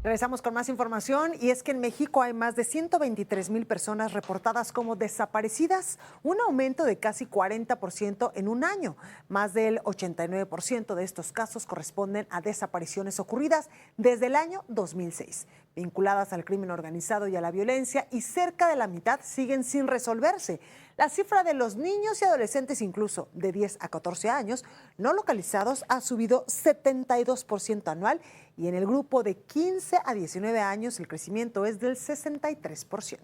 Regresamos con más información y es que en México hay más de 123,000 personas reportadas como desaparecidas, un aumento de casi 40% en un año. Más del 89% de estos casos corresponden a desapariciones ocurridas desde el año 2006, vinculadas al crimen organizado y a la violencia, y cerca de la mitad siguen sin resolverse. La cifra de los niños y adolescentes, incluso de 10 a 14 años, no localizados, ha subido 72% anual, y en el grupo de 15 a 19 años el crecimiento es del 63%.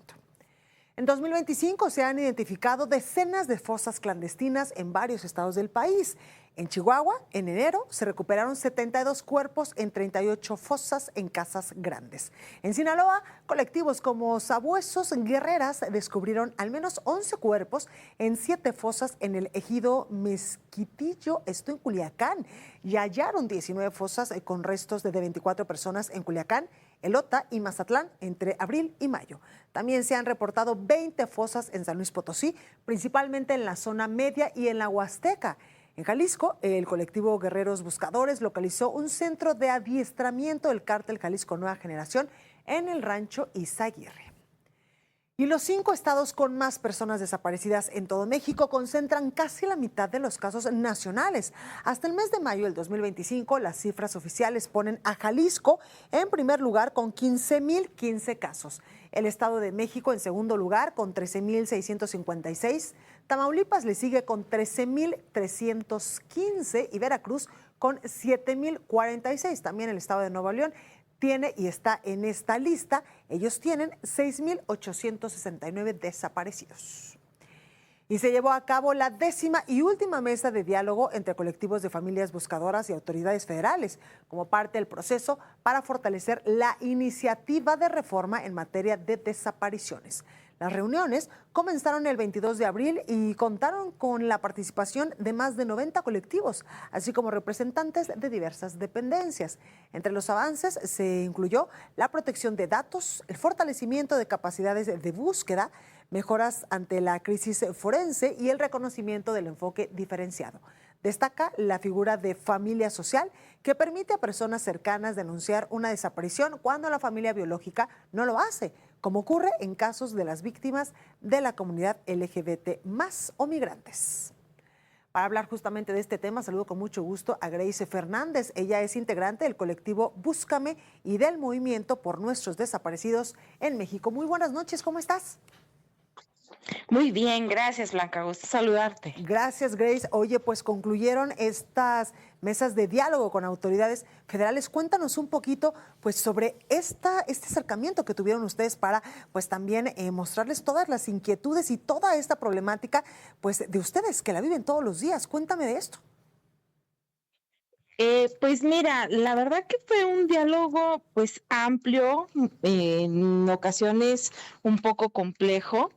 En 2025 se han identificado decenas de fosas clandestinas en varios estados del país. En Chihuahua, en enero, se recuperaron 72 cuerpos en 38 fosas en casas grandes. En Sinaloa, colectivos como Sabuesos Guerreras descubrieron al menos 11 cuerpos en 7 fosas en el ejido Mezquitillo, esto en Culiacán, y hallaron 19 fosas con restos de 24 personas en Culiacán, Elota y Mazatlán entre abril y mayo. También se han reportado 20 fosas en San Luis Potosí, principalmente en la zona media y en la Huasteca. En Jalisco, el colectivo Guerreros Buscadores localizó un centro de adiestramiento del cártel Jalisco Nueva Generación en el rancho Izaguirre. Y los 5 estados con más personas desaparecidas en todo México concentran casi la mitad de los casos nacionales. Hasta el mes de mayo del 2025, las cifras oficiales ponen a Jalisco en primer lugar con 15,015 casos. El Estado de México en segundo lugar con 13,656. Tamaulipas le sigue con 13,315 y Veracruz con 7,046. También el Estado de Nuevo León tiene y está en esta lista. Ellos tienen 6,869 desaparecidos. Y se llevó a cabo la 10ª y última mesa de diálogo entre colectivos de familias buscadoras y autoridades federales, como parte del proceso para fortalecer la iniciativa de reforma en materia de desapariciones. Las reuniones comenzaron el 22 de abril y contaron con la participación de más de 90 colectivos, así como representantes de diversas dependencias. Entre los avances se incluyó la protección de datos, el fortalecimiento de capacidades de búsqueda, mejoras ante la crisis forense y el reconocimiento del enfoque diferenciado. Destaca la figura de familia social, que permite a personas cercanas denunciar una desaparición cuando la familia biológica no lo hace, como ocurre en casos de las víctimas de la comunidad LGBT más o migrantes. Para hablar justamente de este tema, saludo con mucho gusto a Grace Fernández. Ella es integrante del colectivo Búscame y del Movimiento por Nuestros Desaparecidos en México. Muy buenas noches, ¿cómo estás? Muy bien, gracias Blanca, gusto saludarte. Gracias, Grace. Oye, pues concluyeron estas mesas de diálogo con autoridades federales. Cuéntanos un poquito pues sobre este acercamiento que tuvieron ustedes para pues también mostrarles todas las inquietudes y toda esta problemática pues de ustedes que la viven todos los días. Cuéntame de esto. Pues mira, la verdad que fue un diálogo pues amplio, en ocasiones un poco complejo,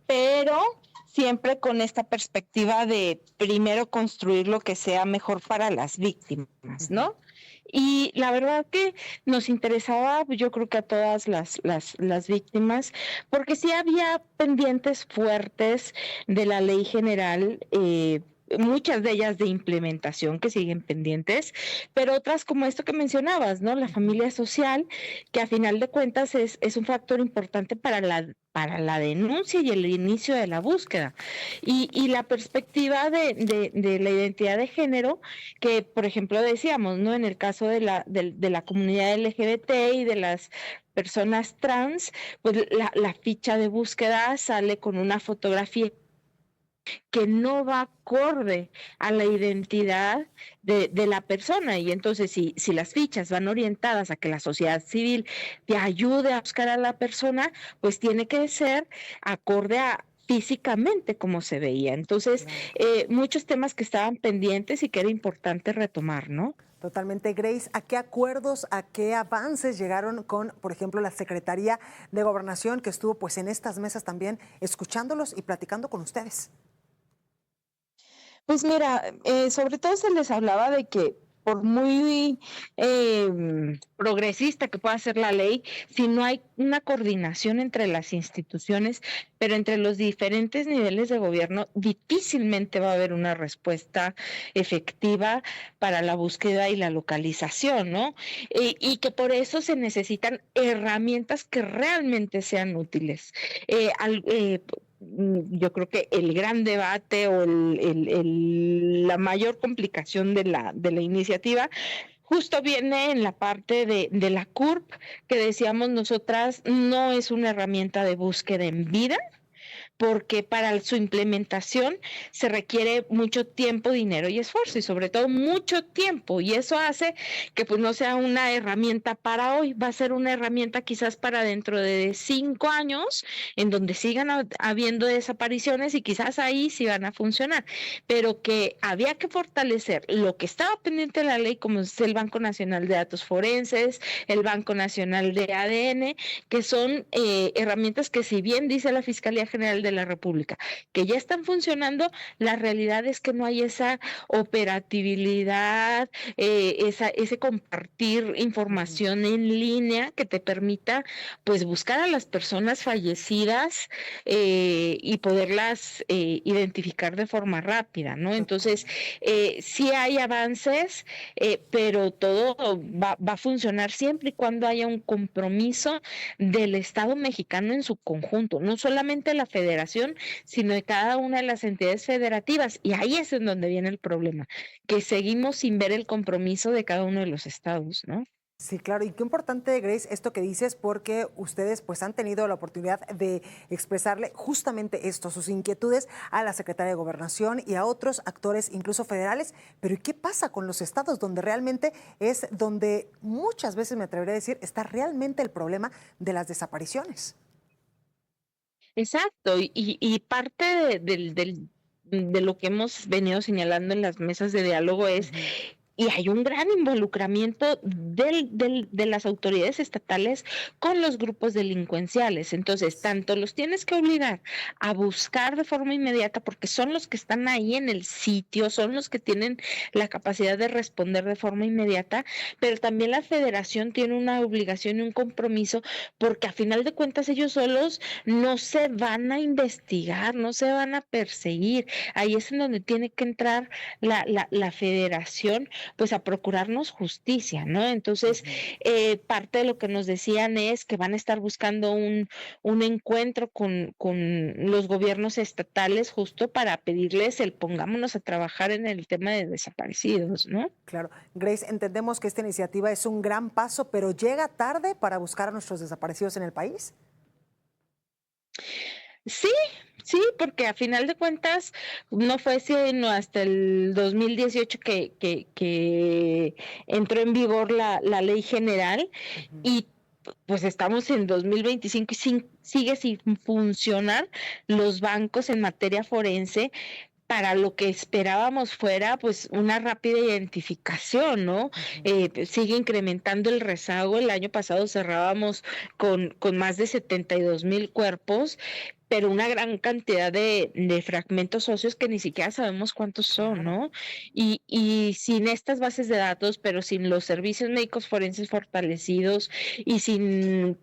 pero siempre con esta perspectiva de primero construir lo que sea mejor para las víctimas, ¿no? Y la verdad que nos interesaba, yo creo que a todas las víctimas, porque sí había pendientes fuertes de la ley general, muchas de ellas de implementación que siguen pendientes, pero otras como esto que mencionabas, ¿no? La familia social, que a final de cuentas es un factor importante para la denuncia y el inicio de la búsqueda. Y la perspectiva de la identidad de género, que por ejemplo decíamos, ¿no? En el caso de la comunidad LGBT y de las personas trans, pues la ficha de búsqueda sale con una fotografía que no va acorde a la identidad de la persona. Y entonces, si las fichas van orientadas a que la sociedad civil te ayude a buscar a la persona, pues tiene que ser acorde a físicamente como se veía. Entonces, muchos temas que estaban pendientes y que era importante retomar, ¿no? Totalmente, Grace. ¿A qué acuerdos, a qué avances llegaron con, por ejemplo, la Secretaría de Gobernación, que estuvo pues en estas mesas también escuchándolos y platicando con ustedes? Pues mira, sobre todo se les hablaba de que por muy progresista que pueda ser la ley, si no hay una coordinación entre las instituciones, pero entre los diferentes niveles de gobierno, difícilmente va a haber una respuesta efectiva para la búsqueda y la localización, ¿no? Y que por eso se necesitan herramientas que realmente sean útiles. Yo creo que el gran debate o la mayor complicación de la iniciativa justo viene en la parte de la CURP, que decíamos nosotras, no es una herramienta de búsqueda en vida, porque para su implementación se requiere mucho tiempo, dinero y esfuerzo, y sobre todo mucho tiempo, y eso hace que pues no sea una herramienta para hoy, va a ser una herramienta quizás para dentro de 5 años, en donde sigan habiendo desapariciones y quizás ahí sí van a funcionar, pero que había que fortalecer lo que estaba pendiente de la ley, como es el Banco Nacional de Datos Forenses, el Banco Nacional de ADN, que son herramientas que, si bien dice la Fiscalía General de la República que ya están funcionando, la realidad es que no hay esa operatividad, ese compartir información en línea que te permita pues buscar a las personas fallecidas y poderlas identificar de forma rápida, ¿no? Entonces, sí hay avances, pero todo va a funcionar siempre y cuando haya un compromiso del Estado mexicano en su conjunto, no solamente la federación, sino de cada una de las entidades federativas. Y ahí es en donde viene el problema, que seguimos sin ver el compromiso de cada uno de los estados, ¿no? Sí, claro. Y qué importante, Grace, esto que dices, porque ustedes pues han tenido la oportunidad de expresarle justamente esto, sus inquietudes a la Secretaría de Gobernación y a otros actores, incluso federales. Pero ¿y qué pasa con los estados, donde realmente es donde muchas veces, me atreveré a decir, está realmente el problema de las desapariciones? Exacto, y parte de lo que hemos venido señalando en las mesas de diálogo es, Ujú. y hay un gran involucramiento de las autoridades estatales con los grupos delincuenciales. Entonces, tanto los tienes que obligar a buscar de forma inmediata, porque son los que están ahí en el sitio, son los que tienen la capacidad de responder de forma inmediata, pero también la federación tiene una obligación y un compromiso, porque a final de cuentas ellos solos no se van a investigar, no se van a perseguir. Ahí es en donde tiene que entrar la federación, pues a procurarnos justicia, ¿no? Entonces, Ujú. parte de lo que nos decían es que van a estar buscando un encuentro con los gobiernos estatales justo para pedirles el pongámonos a trabajar en el tema de desaparecidos, ¿no? Claro. Grace, entendemos que esta iniciativa es un gran paso, pero ¿llega tarde para buscar a nuestros desaparecidos en el país? Sí, sí, porque a final de cuentas no fue sino hasta el 2018 que entró en vigor la ley general Ujú. y pues estamos en 2025 y sigue sin funcionar los bancos en materia forense para lo que esperábamos fuera pues una rápida identificación, ¿no? Ujú. Pues, sigue incrementando el rezago. El año pasado cerrábamos con más de 72,000 cuerpos, pero una gran cantidad de fragmentos óseos que ni siquiera sabemos cuántos son, Claro. ¿no? Y sin estas bases de datos, pero sin los servicios médicos forenses fortalecidos y sin,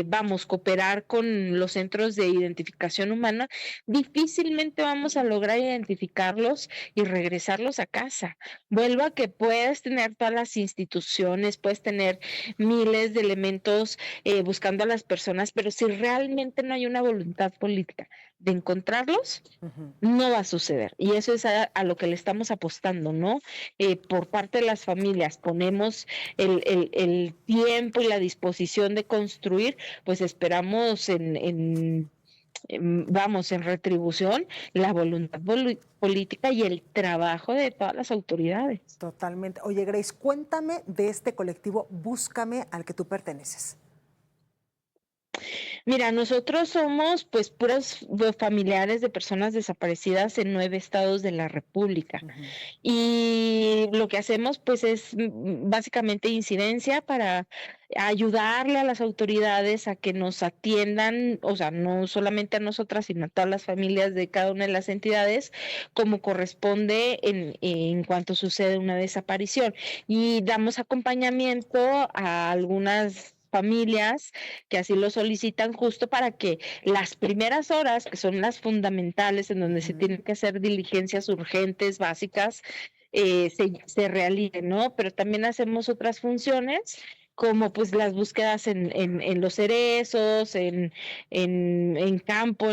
vamos, cooperar con los centros de identificación humana, difícilmente vamos a lograr identificarlos y regresarlos a casa. Vuelvo a que puedes tener todas las instituciones, puedes tener miles de elementos buscando a las personas, pero si realmente no hay una voluntad política de encontrarlos, Ujú. no va a suceder. Y eso es a lo que le estamos apostando, ¿no? Por parte de las familias, ponemos el tiempo y la disposición de construir, pues esperamos vamos, en retribución, la voluntad política y el trabajo de todas las autoridades. Totalmente. Oye, Grace, cuéntame de este colectivo Búscame al que tú perteneces. Mira, nosotros somos pues puros familiares de personas desaparecidas en 9 estados de la República. Ujú. Y lo que hacemos, pues, es, básicamente incidencia para ayudarle a las autoridades a que nos atiendan, o sea, no solamente a nosotras, sino a todas las familias de cada una de las entidades, como corresponde en cuanto sucede una desaparición. Y damos acompañamiento a algunas familias que así lo solicitan, justo para que las primeras horas, que son las fundamentales, en donde se Ujú. tienen que hacer diligencias urgentes, básicas, se realicen, ¿no? Pero también hacemos otras funciones, como pues las búsquedas en los cerezos, en campo,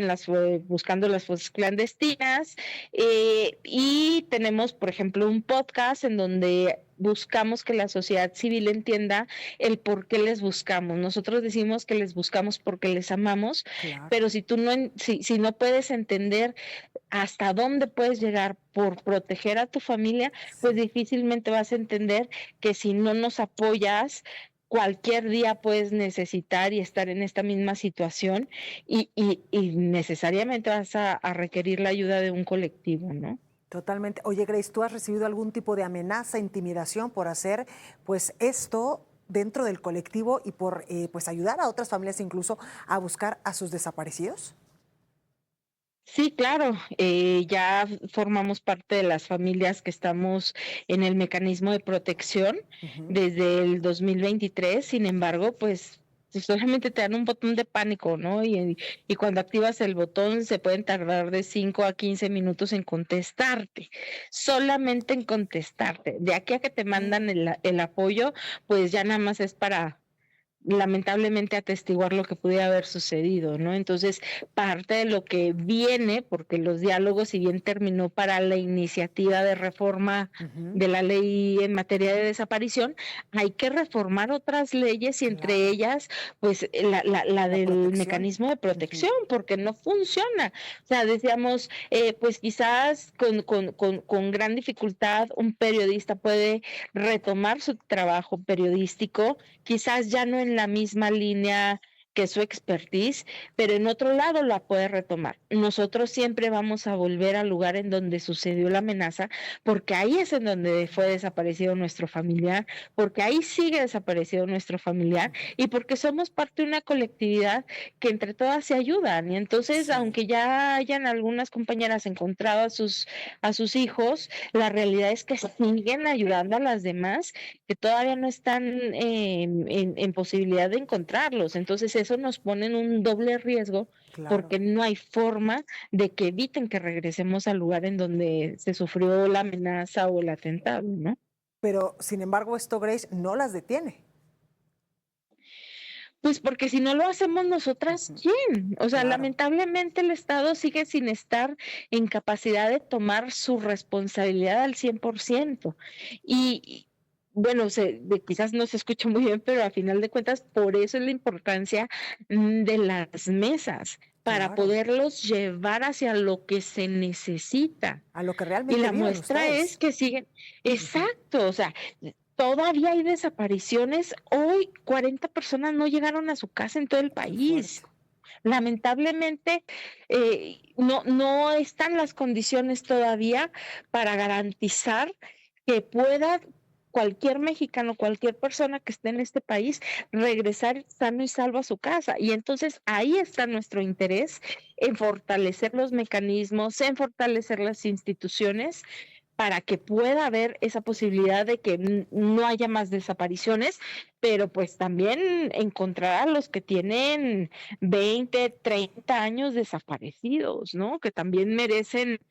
buscando las fosas clandestinas, y tenemos, por ejemplo, un podcast en donde buscamos que la sociedad civil entienda el por qué les buscamos. Nosotros decimos que les buscamos porque les amamos, Claro. pero si tú no, si no puedes entender hasta dónde puedes llegar por proteger a tu familia, pues Sí. difícilmente vas a entender que si no nos apoyas, cualquier día puedes necesitar y estar en esta misma situación y necesariamente vas a requerir la ayuda de un colectivo, ¿no? Totalmente. Oye, Grace, ¿tú has recibido algún tipo de amenaza, intimidación por hacer pues esto dentro del colectivo y por pues ayudar a otras familias incluso a buscar a sus desaparecidos? Sí, claro, ya formamos parte de las familias que estamos en el mecanismo de protección Ujú. desde el 2023. Sin embargo, pues solamente te dan un botón de pánico, ¿no? Y cuando activas el botón se pueden tardar de 5 a 15 minutos en contestarte, solamente en contestarte. De aquí a que te mandan el apoyo, pues ya nada más es para lamentablemente atestiguar lo que pudiera haber sucedido, ¿no? Entonces, parte de lo que viene, porque los diálogos, si bien terminó para la iniciativa de reforma Ujú. de la ley en materia de desaparición, hay que reformar otras leyes y entre Claro, ellas, pues la la del protección. mecanismo de Ujú. protección, porque no funciona. O sea, decíamos, pues quizás con gran dificultad un periodista puede retomar su trabajo periodístico, quizás ya no en la misma línea que su expertise, pero en otro lado la puede retomar. Nosotros siempre vamos a volver al lugar en donde sucedió la amenaza, porque ahí es en donde fue desaparecido nuestro familiar, porque ahí sigue desaparecido nuestro familiar Ujú. y porque somos parte de una colectividad que entre todas se ayudan. Y entonces, Sí. aunque ya hayan algunas compañeras encontrado a sus hijos, la realidad es que siguen ayudando a las demás que todavía no están en posibilidad de encontrarlos. Entonces eso nos pone en un doble riesgo Claro. porque no hay forma de que eviten que regresemos al lugar en donde se sufrió la amenaza o el atentado, ¿no? Pero, sin embargo, esto, Grace, no las detiene. Pues porque si no lo hacemos nosotras, Ujú. ¿quién? O sea, Claro. lamentablemente el Estado sigue sin estar en capacidad de tomar su responsabilidad al 100%. Y bueno, quizás no se escucha muy bien, pero a final de cuentas, por eso es la importancia de las mesas, para Claro. poderlos llevar hacia lo que se necesita. A lo que Y realmente la viven muestra es ustedes. que siguen, Ujú. exacto, o sea, todavía hay desapariciones. Hoy 40 personas no llegaron a su casa en todo el Qué país. fuerte. Lamentablemente, no están las condiciones todavía para garantizar que pueda cualquier mexicano, cualquier persona que esté en este país, regresar sano y salvo a su casa. Y entonces ahí está nuestro interés en fortalecer los mecanismos, en fortalecer las instituciones para que pueda haber esa posibilidad de que no haya más desapariciones, pero pues también encontrar a los que tienen 20, 30 años desaparecidos, ¿no? Que también merecen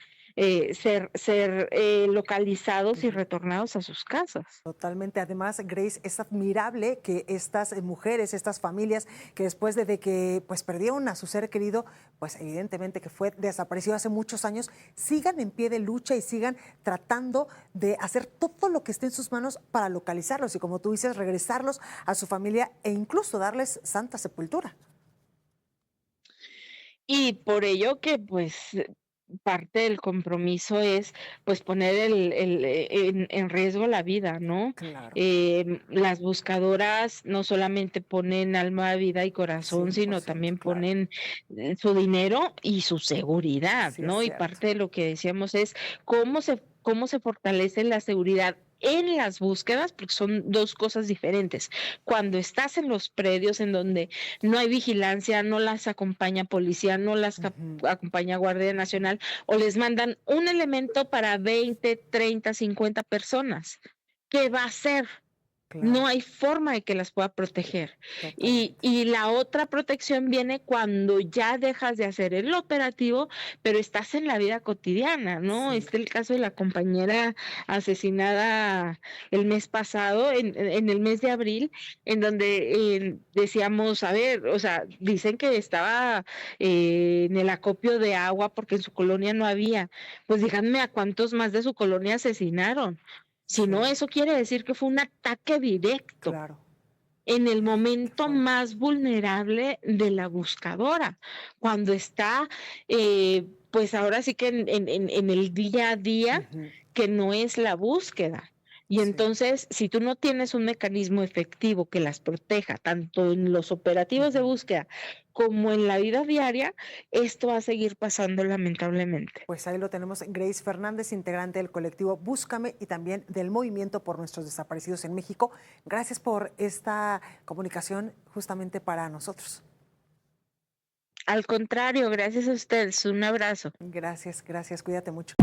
ser localizados y Ujú. retornados a sus casas. Totalmente. Además, Grace, es admirable que estas mujeres, estas familias, que después de que pues perdieron a su ser querido, pues evidentemente que fue desaparecido hace muchos años, sigan en pie de lucha y sigan tratando de hacer todo lo que esté en sus manos para localizarlos y, como tú dices, regresarlos a su familia e incluso darles santa sepultura. Y por ello que pues parte del compromiso es, pues, poner en riesgo la vida, ¿no? Claro, Las buscadoras no solamente ponen alma, vida y corazón, sino 100%, también claro. ponen, su dinero y su seguridad, Sí, es ¿no? Y cierto. parte de lo que decíamos es cómo se fortalece la seguridad en las búsquedas, porque son 2 cosas diferentes. Cuando estás en los predios en donde no hay vigilancia, no las acompaña policía, no las Ujú, acompaña Guardia Nacional, o les mandan un elemento para 20, 30, 50 personas. ¿Qué va a hacer? claro, No hay forma de que las pueda proteger. Y, totalmente. y la otra protección viene cuando ya dejas de hacer el operativo, pero estás en la vida cotidiana, ¿no? Sí, Este es el caso de la compañera asesinada el mes pasado, en el mes de abril, en donde decíamos, a ver, o sea, dicen que estaba en el acopio de agua porque en su colonia no había. Pues díganme a cuántos más de su colonia asesinaron. Si no, sí, eso quiere decir que fue un ataque directo claro, en el qué momento fuerte. más vulnerable de la buscadora, cuando está, pues ahora sí que en el día a día, Ujú, que no es la búsqueda. Y sí, entonces, si tú no tienes un mecanismo efectivo que las proteja, tanto en los operativos de ujú. búsqueda como en la vida diaria, esto va a seguir pasando lamentablemente. Pues ahí lo tenemos, Grace Fernández, integrante del colectivo Búscame y también del Movimiento por Nuestros Desaparecidos en México. Gracias por esta comunicación justamente para nosotros. Al contrario, gracias a ustedes. Un abrazo. Gracias, gracias, cuídate mucho.